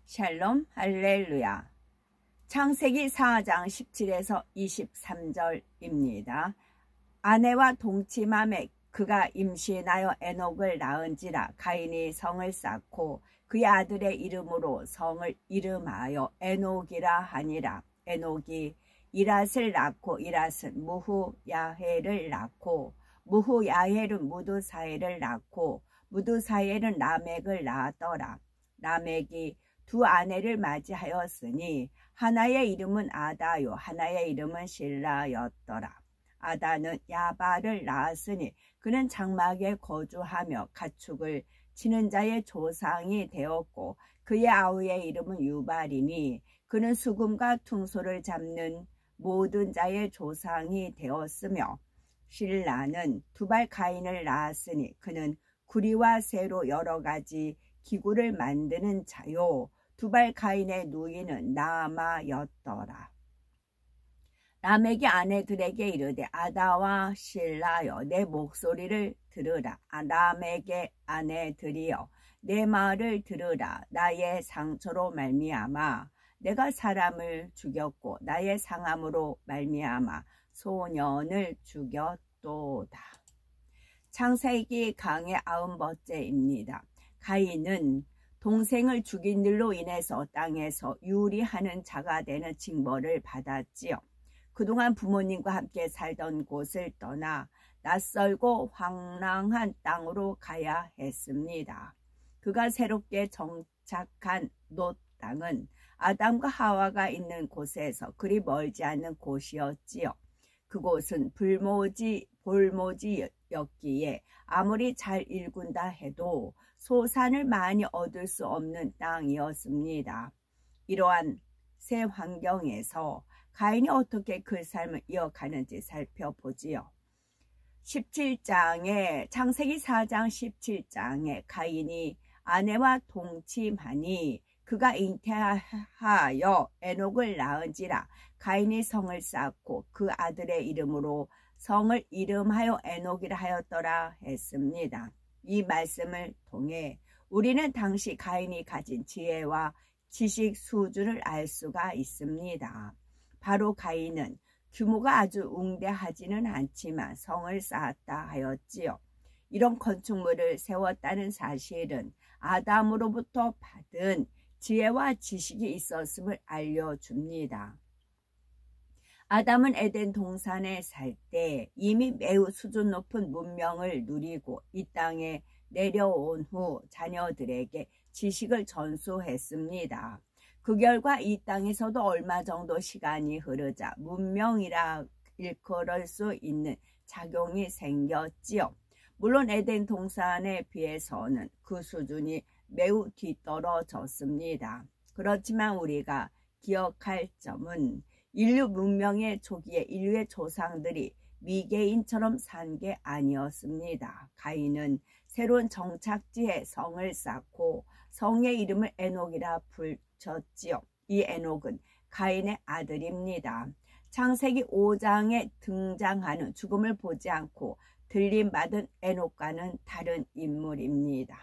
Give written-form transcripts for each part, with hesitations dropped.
샬롬 할렐루야. 창세기 4장 17에서 23절입니다. 아내와 동침함에 그가 임신하여 에녹을 낳은지라 가인이 성을 쌓고 그의 아들의 이름으로 성을 이름하여 에녹이라 하니라. 에녹이 이랏을 낳고 이랏은 무후야헬을 낳고 무후야헬은 무두사엘을 낳고 무두사엘은 라멕을 낳았더라. 라멕이 두 아내를 맞이하였으니 하나의 이름은 아다요 하나의 이름은 실라였더라. 아다는 야발을 낳았으니 그는 장막에 거주하며 가축을 치는 자의 조상이 되었고 그의 아우의 이름은 유발이니 그는 수금과 퉁소를 잡는 모든 자의 조상이 되었으며 실라는 두발 가인을 낳았으니 그는 구리와 쇠로 여러 가지 기구를 만드는 자요 두발 가인의 누이는 나아마였더라. 라멕이 아내들에게 이르되 아다와 실라여 내 목소리를 들으라. 라멕의 아내들이여 내 말을 들으라. 나의 상처로 말미암아 내가 사람을 죽였고 나의 상함으로 말미암아 소년을 죽였도다. 창세기 강의 90번째입니다. 가인은 동생을 죽인 일로 인해서 땅에서 유리하는 자가 되는 징벌을 받았지요. 그동안 부모님과 함께 살던 곳을 떠나 낯설고 황량한 땅으로 가야 했습니다. 그가 새롭게 정착한 놋 땅은 아담과 하와가 있는 곳에서 그리 멀지 않는 곳이었지요. 그곳은 볼모지였기에 아무리 잘 일군다 해도 소산을 많이 얻을 수 없는 땅이었습니다. 이러한 새 환경에서 가인이 어떻게 그 삶을 이어가는지 살펴보지요. 창세기 4장 17장에 가인이 아내와 동침하니 그가 잉태하여 에녹을 낳은지라 가인이 성을 쌓고 그 아들의 이름으로 성을 이름하여 에녹이라 하였더라 했습니다. 이 말씀을 통해 우리는 당시 가인이 가진 지혜와 지식 수준을 알 수가 있습니다. 바로 가인은 규모가 아주 웅대하지는 않지만 성을 쌓았다 하였지요. 이런 건축물을 세웠다는 사실은 아담으로부터 받은 지혜와 지식이 있었음을 알려줍니다. 아담은 에덴 동산에 살 때 이미 매우 수준 높은 문명을 누리고 이 땅에 내려온 후 자녀들에게 지식을 전수했습니다. 그 결과 이 땅에서도 얼마 정도 시간이 흐르자 문명이라 일컬을 수 있는 작용이 생겼지요. 물론 에덴 동산에 비해서는 그 수준이 매우 뒤떨어졌습니다. 그렇지만 우리가 기억할 점은 인류 문명의 초기에 인류의 조상들이 미개인처럼 산 게 아니었습니다. 가인은 새로운 정착지에 성을 쌓고 성의 이름을 에녹이라 붙였지요. 이 에녹은 가인의 아들입니다. 창세기 5장에 등장하는 죽음을 보지 않고 들림받은 에녹과는 다른 인물입니다.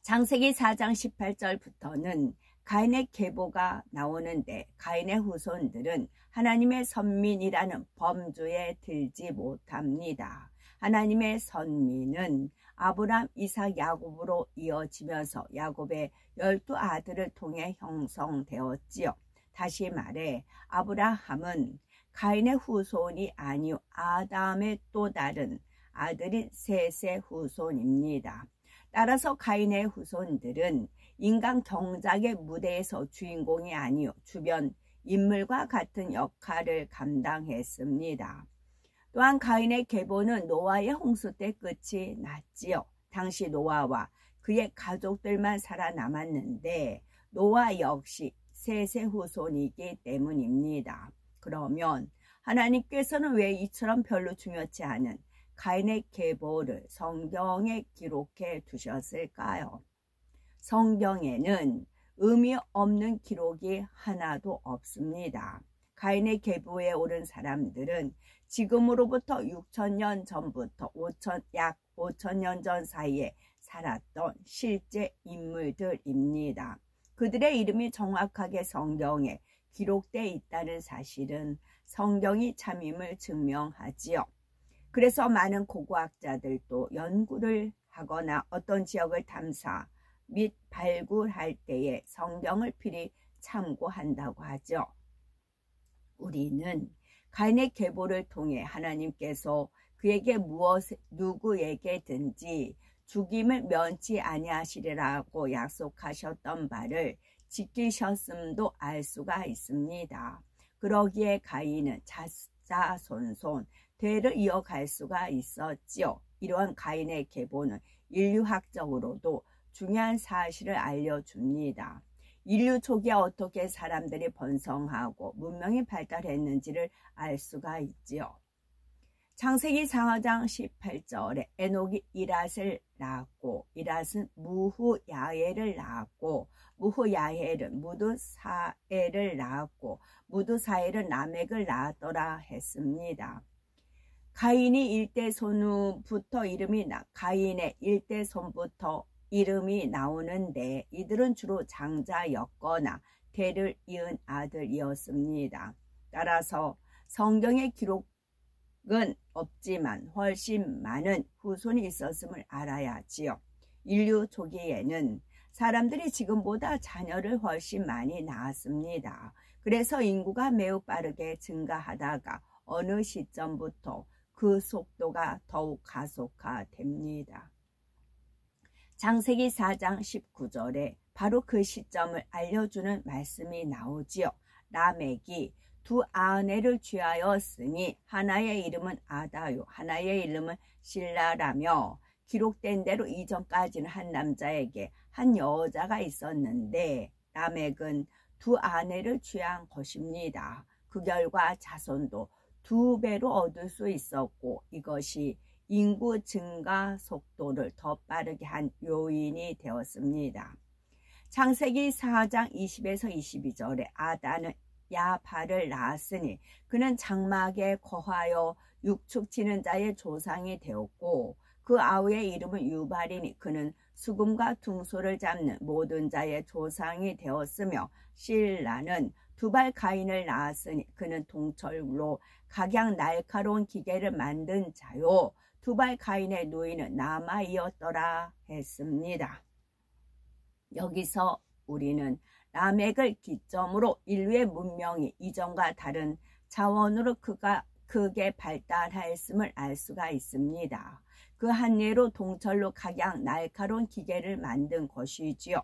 창세기 4장 18절부터는 가인의 계보가 나오는데 가인의 후손들은 하나님의 선민이라는 범주에 들지 못합니다. 하나님의 선민은 아브람, 이삭, 야곱으로 이어지면서 야곱의 12아들을 통해 형성되었지요. 다시 말해 아브라함은 가인의 후손이 아니요 아담의 또 다른 아들인 셋의 후손입니다. 따라서 가인의 후손들은 인간 경작의 무대에서 주인공이 아니요 주변 인물과 같은 역할을 감당했습니다. 또한 가인의 계보는 노아의 홍수 때 끝이 났지요. 당시 노아와 그의 가족들만 살아남았는데 노아 역시 셋의 후손이기 때문입니다. 그러면 하나님께서는 왜 이처럼 별로 중요치 않은 가인의 계보를 성경에 기록해 두셨을까요? 성경에는 의미 없는 기록이 하나도 없습니다. 가인의 계보에 오른 사람들은 지금으로부터 6,000년 전부터 약 5,000년 전 사이에 살았던 실제 인물들입니다. 그들의 이름이 정확하게 성경에 기록되어 있다는 사실은 성경이 참임을 증명하지요. 그래서 많은 고고학자들도 연구를 하거나 어떤 지역을 탐사 및 발굴할 때에 성경을 필히 참고한다고 하죠. 우리는 가인의 계보를 통해 하나님께서 그에게 누구에게든지 죽임을 면치 아니하시리라고 약속하셨던 바를 지키셨음도 알 수가 있습니다. 그러기에 가인은 자자손손 대를 이어갈 수가 있었지요. 이러한 가인의 계보는 인류학적으로도 중요한 사실을 알려줍니다. 인류 초기에 어떻게 사람들이 번성하고 문명이 발달했는지를 알 수가 있지요. 창세기 4장 18절에 에녹이 이랏을 낳았고 이랏은 무후야엘을 낳았고 무후야엘은 무두사엘을 낳았고 무두사엘은 라멕을 낳았더라 했습니다. 가인이 일대손부터 가인의 일대손부터 이름이 나오는데 이들은 주로 장자였거나 대를 이은 아들이었습니다. 따라서 성경의 기록은 없지만 훨씬 많은 후손이 있었음을 알아야지요. 인류 초기에는 사람들이 지금보다 자녀를 훨씬 많이 낳았습니다. 그래서 인구가 매우 빠르게 증가하다가 어느 시점부터 그 속도가 더욱 가속화됩니다. 창세기 4장 19절에 바로 그 시점을 알려주는 말씀이 나오지요. 라멕이 두 아내를 취하였으니 하나의 이름은 아다요 하나의 이름은 실라라며 기록된 대로 이전까지는 한 남자에게 한 여자가 있었는데 라멕은 두 아내를 취한 것입니다. 그 결과 자손도 2배로 얻을 수 있었고 이것이 인구 증가 속도를 더 빠르게 한 요인이 되었습니다. 창세기 4장 20에서 22절에 아다는 야발을 낳았으니 그는 장막에 거하여 육축치는 자의 조상이 되었고 그 아우의 이름은 유발이니 그는 수금과 둥소를 잡는 모든 자의 조상이 되었으며 실라는 두발 가인을 낳았으니 그는 동철로 각양 날카로운 기계를 만든 자요 두발 가인의 누이는 나마이었더라 했습니다. 여기서 우리는 라멕을 기점으로 인류의 문명이 이전과 다른 차원으로 크게 발달하였음을 알 수가 있습니다. 그 한 예로 동철로 각양 날카로운 기계를 만든 것이지요.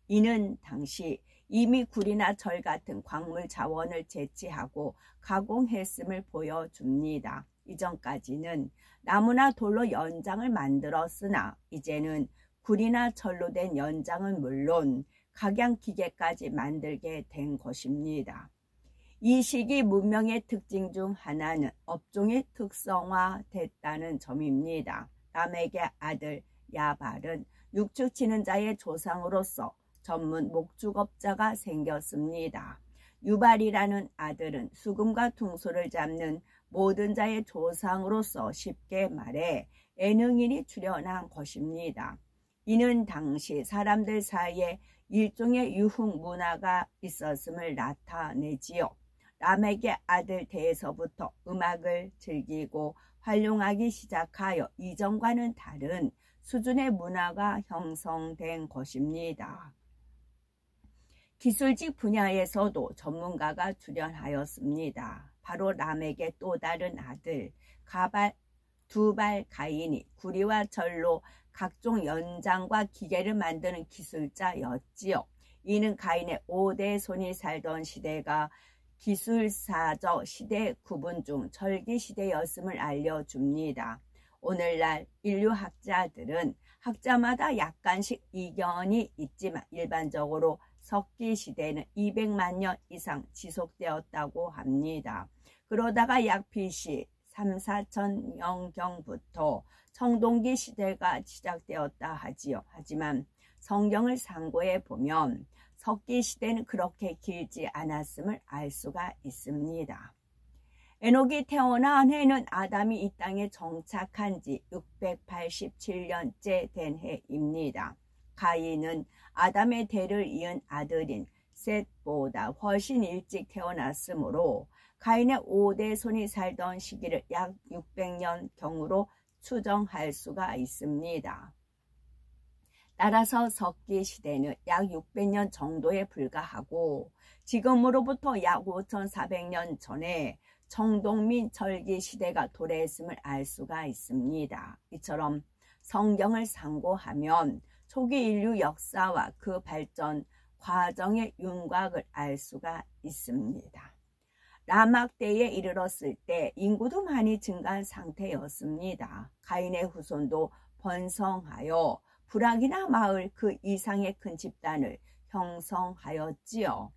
이는 당시 이미 굴이나 절 같은 광물 자원을 채취하고 가공했음을 보여줍니다. 이전까지는 나무나 돌로 연장을 만들었으나 이제는 굴이나 철로 된 연장은 물론 각양 기계까지 만들게 된 것입니다. 이 시기 문명의 특징 중 하나는 업종이 특성화됐다는 점입니다. 라멕의 아들 야발은 육축치는 자의 조상으로서 전문 목축업자가 생겼습니다. 유발이라는 아들은 수금과 둥소를 잡는 모든 자의 조상으로서 쉽게 말해 예능인이 출현한 것입니다. 이는 당시 사람들 사이에 일종의 유흥 문화가 있었음을 나타내지요. 라멕의 아들 때에서부터 음악을 즐기고 활용하기 시작하여 이전과는 다른 수준의 문화가 형성된 것입니다. 기술직 분야에서도 전문가가 출현하였습니다. 바로 라멕의 또 다른 아들 두발 가인이 구리와 절로 각종 연장과 기계를 만드는 기술자였지요. 이는 가인의 5대 손이 살던 시대가 기술사적 시대 구분 중 절기 시대였음을 알려줍니다. 오늘날 인류학자들은 학자마다 약간씩 이견이 있지만 일반적으로 석기 시대는 200만 년 이상 지속되었다고 합니다. 그러다가 약 BC 3,4천년경부터 청동기 시대가 시작되었다 하지요. 하지만 성경을 상고해 보면 석기 시대는 그렇게 길지 않았음을 알 수가 있습니다. 에녹이 태어난 해는 아담이 이 땅에 정착한 지 687년째 된 해입니다. 가인은 아담의 대를 이은 아들인 셋보다 훨씬 일찍 태어났으므로 가인의 5대 손이 살던 시기를 약 600년경으로 추정할 수가 있습니다. 따라서 석기 시대는 약 600년 정도에 불과하고 지금으로부터 약 5400년 전에 청동민 절기 시대가 도래했음을 알 수가 있습니다. 이처럼 성경을 상고하면 초기 인류 역사와 그 발전 과정의 윤곽을 알 수가 있습니다. 라막 때에 이르렀을 때 인구도 많이 증가한 상태였습니다. 가인의 후손도 번성하여 부락이나 마을 그 이상의 큰 집단을 형성하였지요.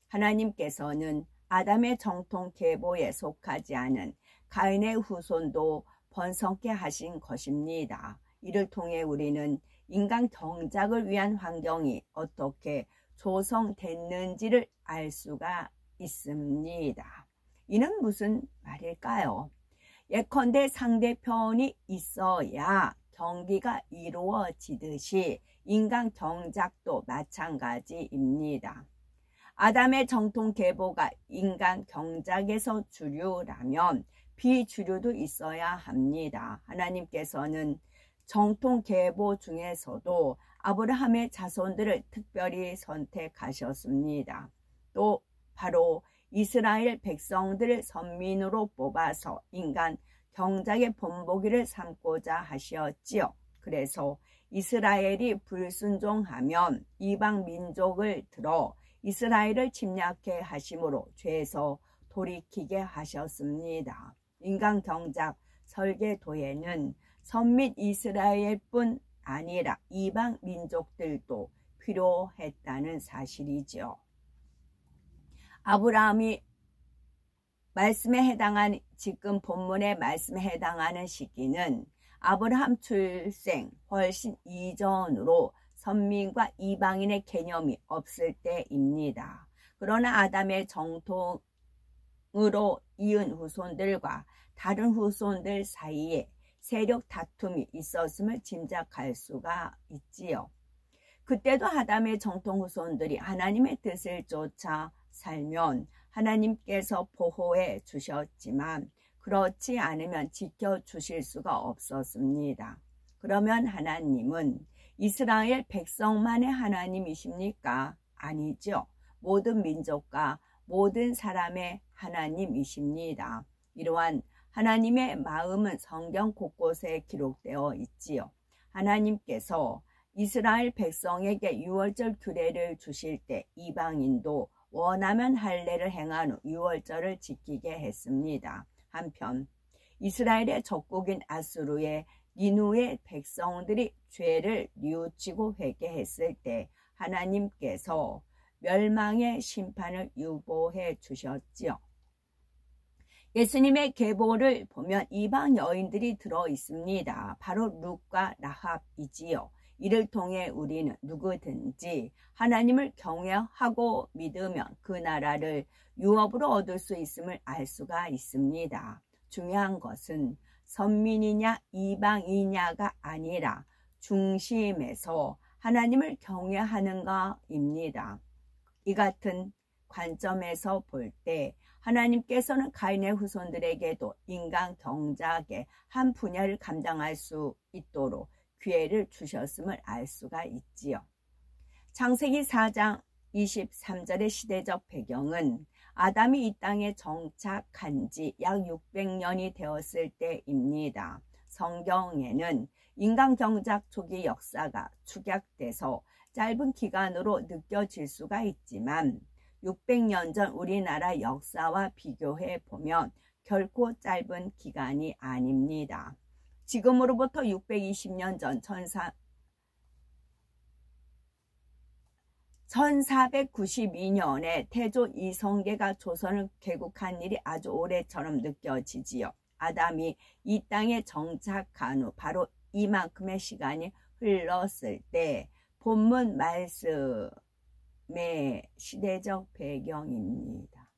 하나님께서는 아담의 정통 계보에 속하지 않은 가인의 후손도 번성케 하신 것입니다. 이를 통해 우리는 인간 경작을 위한 환경이 어떻게 조성됐는지를 알 수가 있습니다. 이는 무슨 말일까요? 예컨대 상대편이 있어야 경기가 이루어지듯이 인간 경작도 마찬가지입니다. 아담의 정통 계보가 인간 경작에서 주류라면 비주류도 있어야 합니다. 하나님께서는 정통 계보 중에서도 아브라함의 자손들을 특별히 선택하셨습니다. 또 바로 이스라엘 백성들을 선민으로 뽑아서 인간 경작의 본보기를 삼고자 하셨지요. 그래서 이스라엘이 불순종하면 이방 민족을 들어 이스라엘을 침략해 하심으로 죄에서 돌이키게 하셨습니다. 인간 경작 설계도에는 선민 이스라엘뿐 아니라 이방 민족들도 필요했다는 사실이죠. 아브라함이 말씀에 해당한 지금 본문의 말씀에 해당하는 시기는 아브라함 출생 훨씬 이전으로 선민과 이방인의 개념이 없을 때입니다. 그러나 아담의 정통으로 이은 후손들과 다른 후손들 사이에 세력 다툼이 있었음을 짐작할 수가 있지요. 그때도 아담의 정통 후손들이 하나님의 뜻을 쫓아 살면 하나님께서 보호해 주셨지만 그렇지 않으면 지켜주실 수가 없었습니다. 그러면 하나님은 이스라엘 백성만의 하나님이십니까? 아니죠. 모든 민족과 모든 사람의 하나님이십니다. 이러한 하나님의 마음은 성경 곳곳에 기록되어 있지요. 하나님께서 이스라엘 백성에게 유월절 규례를 주실 때 이방인도 원하면 할례를 행한 후 유월절을 지키게 했습니다. 한편 이스라엘의 적국인 아수르의 니누의 백성들이 죄를 뉘우치고 회개했을 때 하나님께서 멸망의 심판을 유보해 주셨지요. 예수님의 계보를 보면 이방 여인들이 들어 있습니다. 바로 룻과 라합이지요. 이를 통해 우리는 누구든지 하나님을 경외하고 믿으면 그 나라를 유업으로 얻을 수 있음을 알 수가 있습니다. 중요한 것은 선민이냐 이방이냐가 아니라 중심에서 하나님을 경외하는가입니다. 이 같은 관점에서 볼 때 하나님께서는 가인의 후손들에게도 인간 경작의 한 분야를 감당할 수 있도록 기회를 주셨음을 알 수가 있지요. 창세기 4장 23절의 시대적 배경은 아담이 이 땅에 정착한 지 약 600년이 되었을 때입니다. 성경에는 인간 경작 초기 역사가 축약돼서 짧은 기간으로 느껴질 수가 있지만 600년 전 우리나라 역사와 비교해 보면 결코 짧은 기간이 아닙니다. 지금으로부터 620년 전 1492년에 태조 이성계가 조선을 개국한 일이 아주 오래처럼 느껴지지요. 아담이 이 땅에 정착한 후 바로 이만큼의 시간이 흘렀을 때 본문 말씀의 시대적 배경입니다.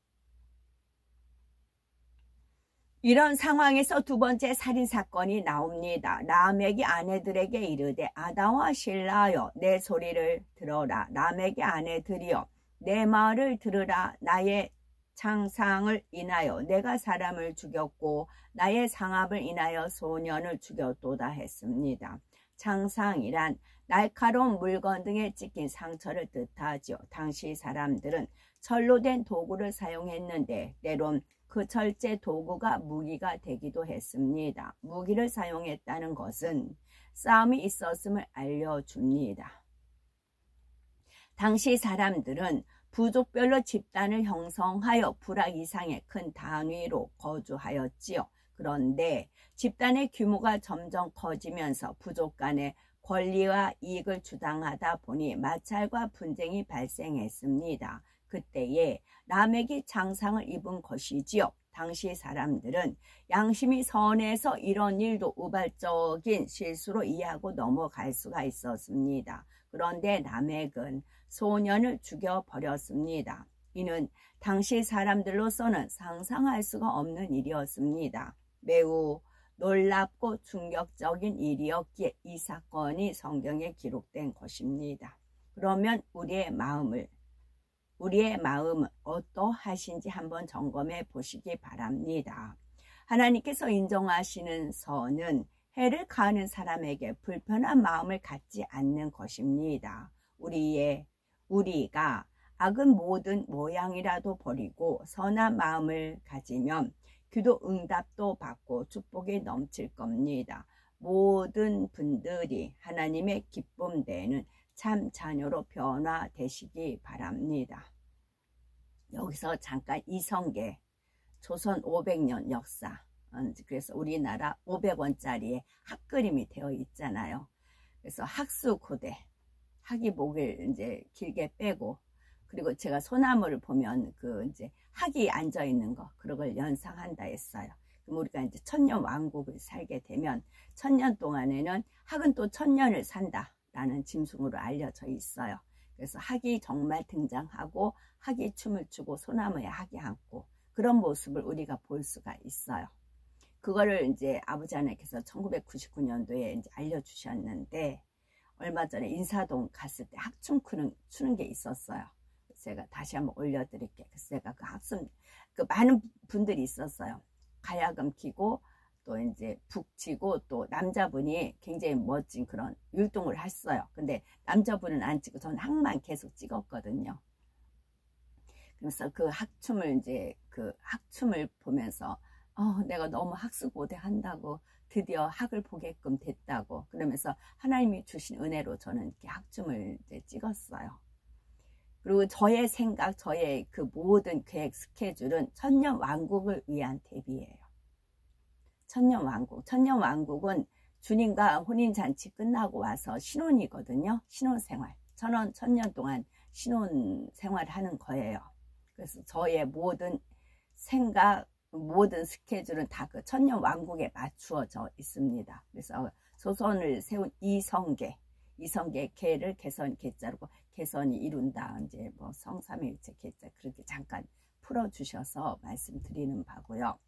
이런 상황에서 두 번째 살인사건이 나옵니다. 라멕이 아내들에게 이르되 아담과 실라여 내 소리를 들어라. 라멕의 아내들이여 내 말을 들으라. 나의 창상을 인하여 내가 사람을 죽였고 나의 상합을 인하여 소년을 죽였도다 했습니다. 창상이란 날카로운 물건 등에 찍힌 상처를 뜻하지요. 당시 사람들은 철로 된 도구를 사용했는데 때론 그 철제 도구가 무기가 되기도 했습니다. 무기를 사용했다는 것은 싸움이 있었음을 알려줍니다. 당시 사람들은 부족별로 집단을 형성하여 부락 이상의 큰 단위로 거주하였지요. 그런데 집단의 규모가 점점 커지면서 부족 간의 권리와 이익을 주장하다 보니 마찰과 분쟁이 발생했습니다. 그때에 라멕이 창상을 입은 것이지요. 당시 사람들은 양심이 선해서 이런 일도 우발적인 실수로 이해하고 넘어갈 수가 있었습니다. 그런데 라멕은 소년을 죽여버렸습니다. 이는 당시 사람들로서는 상상할 수가 없는 일이었습니다. 매우 놀랍고 충격적인 일이었기에 이 사건이 성경에 기록된 것입니다. 그러면 우리의 마음은 어떠하신지 한번 점검해 보시기 바랍니다. 하나님께서 인정하시는 선은 해를 가하는 사람에게 불편한 마음을 갖지 않는 것입니다. 우리가 악은 모든 모양이라도 버리고 선한 마음을 가지면 기도 응답도 받고 축복이 넘칠 겁니다. 모든 분들이 하나님의 기쁨 되는 참 자녀로 변화되시기 바랍니다. 여기서 잠깐 이성계 조선 500년 역사, 그래서 우리나라 500원짜리에 학그림이 되어 있잖아요. 그래서 학수고대, 학이 목을 이제 길게 빼고, 그리고 제가 소나무를 보면 이제 학이 앉아 있는 거, 그런 걸 연상한다 했어요. 그럼 우리가 이제 천년 왕국을 살게 되면 천년 동안에는 학은 또 천년을 산다라는 짐승으로 알려져 있어요. 그래서 학이 정말 등장하고 학이 춤을 추고 소나무에 학이 앉고 그런 모습을 우리가 볼 수가 있어요. 그거를 이제 아버지 하나님께서 1999년도에 이제 알려주셨는데, 얼마 전에 인사동 갔을 때 학춤 추는 게 있었어요. 제가 다시 한번 올려드릴게요. 그래서 제가 많은 분들이 있었어요. 가야금 키고 또 이제 북치고 또 남자분이 굉장히 멋진 그런 율동을 했어요. 근데 남자분은 안 찍고 저는 학만 계속 찍었거든요. 그래서 그 학춤을 보면서 내가 너무 학수고대 한다고 드디어 학을 보게끔 됐다고 그러면서 하나님이 주신 은혜로 저는 이렇게 학춤을 이제 찍었어요. 그리고 저의 생각, 저의 그 모든 계획, 스케줄은 천년 왕국을 위한 대비예요. 천년 왕국은 주님과 혼인잔치 끝나고 와서 신혼이거든요. 신혼생활. 천년 동안 신혼생활 하는 거예요. 그래서 저의 모든 생각, 모든 스케줄은 다 그 천년 왕국에 맞추어져 있습니다. 그래서 조선을 세운 이성계 개를 개선 개자르고 개선이 이룬다. 이제 뭐 성삼위일체 개자 그렇게 잠깐 풀어주셔서 말씀드리는 바고요.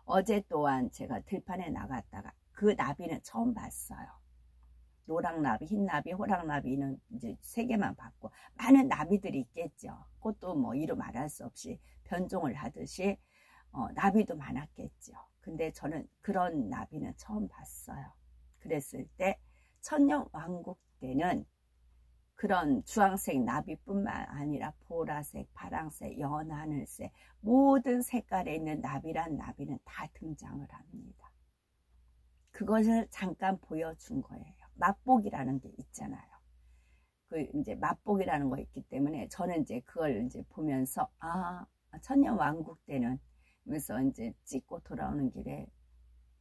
어제 또한 제가 들판에 나갔다가 그 나비는 처음 봤어요. 노랑나비, 흰나비, 호랑나비는 이제 3개만 봤고 많은 나비들이 있겠죠. 그것도 뭐 이루 말할 수 없이 변종을 하듯이 나비도 많았겠죠. 근데 저는 그런 나비는 처음 봤어요. 그랬을 때 천년 왕국 때는 그런 주황색 나비뿐만 아니라 보라색, 파랑색, 연하늘색 모든 색깔에 있는 나비는 다 등장을 합니다. 그것을 잠깐 보여준 거예요. 맛보기라는 게 있잖아요. 이제 맛보기라는 거 있기 때문에 저는 이제 그걸 이제 보면서 천년 왕국 때는 그래서 이제 찍고 돌아오는 길에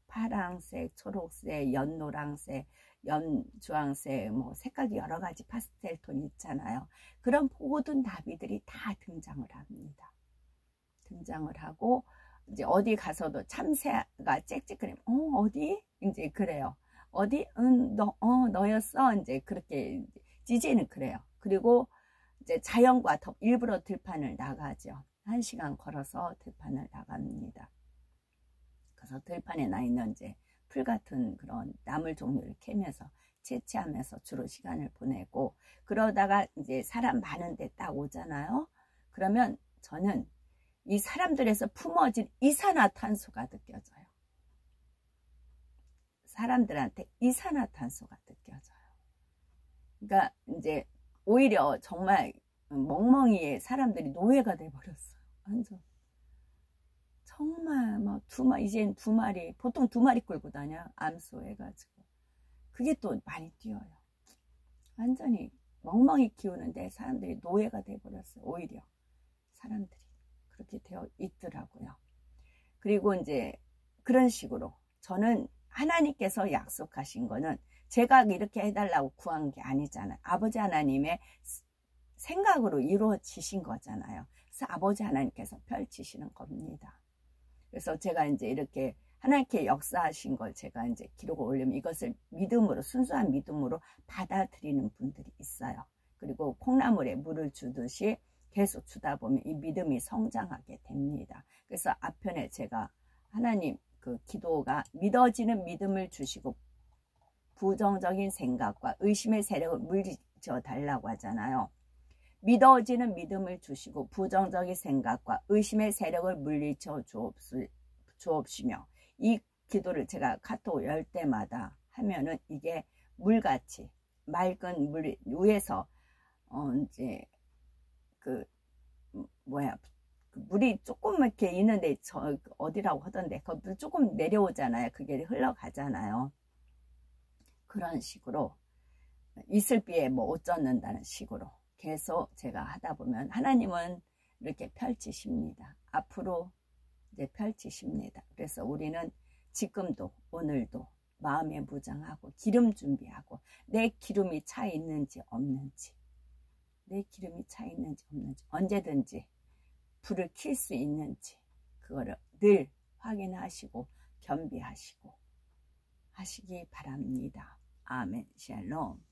파랑색, 초록색, 연노랑색, 연주황색, 뭐 색깔이 여러 가지 파스텔 톤 있잖아요. 그런 모든 나비들이 다 등장을 합니다. 등장을 하고 이제 어디 가서도 참새가 짹짹거리면 어디? 이제 그래요. 어디? 너였어? 이제 그렇게 지지는 그래요. 그리고 이제 자연과 일부러 들판을 나가죠. 1시간 걸어서 들판을 나갑니다. 그래서 들판에 나 있는 이제 풀 같은 그런 나물 종류를 캐면서 채취하면서 주로 시간을 보내고, 그러다가 이제 사람 많은 데 딱 오잖아요. 그러면 저는 이 사람들에서 품어진 이산화탄소가 느껴져요. 사람들한테 이산화탄소가 느껴져요. 그러니까 이제 오히려 정말 멍멍이의 사람들이 노예가 돼버렸어요. 완전. 정말 막 이젠 2마리, 보통 2마리 끌고 다녀. 암소 해가지고. 그게 또 많이 뛰어요. 완전히 멍멍이 키우는데 사람들이 노예가 돼버렸어요. 오히려 사람들이 그렇게 되어 있더라고요. 그리고 이제 그런 식으로 저는 하나님께서 약속하신 거는 제가 이렇게 해달라고 구한 게 아니잖아요. 아버지 하나님의 생각으로 이루어지신 거잖아요. 그래서 아버지 하나님께서 펼치시는 겁니다. 그래서 제가 이제 이렇게 하나님께 역사하신 걸 제가 이제 기록을 올리면 이것을 믿음으로, 순수한 믿음으로 받아들이는 분들이 있어요. 그리고 콩나물에 물을 주듯이 계속 주다 보면 이 믿음이 성장하게 됩니다. 그래서 앞편에 제가 하나님 그 기도가 믿어지는 믿음을 주시고 부정적인 생각과 의심의 세력을 물리쳐 달라고 하잖아요. 믿어지는 믿음을 주시고 부정적인 생각과 의심의 세력을 물리쳐 주옵시며, 이 기도를 제가 카톡 열 때마다 하면은 이게 물같이 맑은 물 위에서 이제 그 물이 조금 이렇게 있는데 저 어디라고 하던데 그 물 조금 내려오잖아요. 그게 흘러가잖아요. 그런 식으로 이슬비에 뭐 옷 젖는다는 식으로 계속 제가 하다 보면 하나님은 이렇게 펼치십니다. 앞으로 이제 펼치십니다. 그래서 우리는 지금도 오늘도 마음에 무장하고 기름 준비하고 내 기름이 차 있는지 없는지, 내 기름이 차 있는지 없는지, 언제든지 불을 켤 수 있는지 그거를 늘 확인하시고 겸비하시고 하시기 바랍니다. 아멘. 샬롬.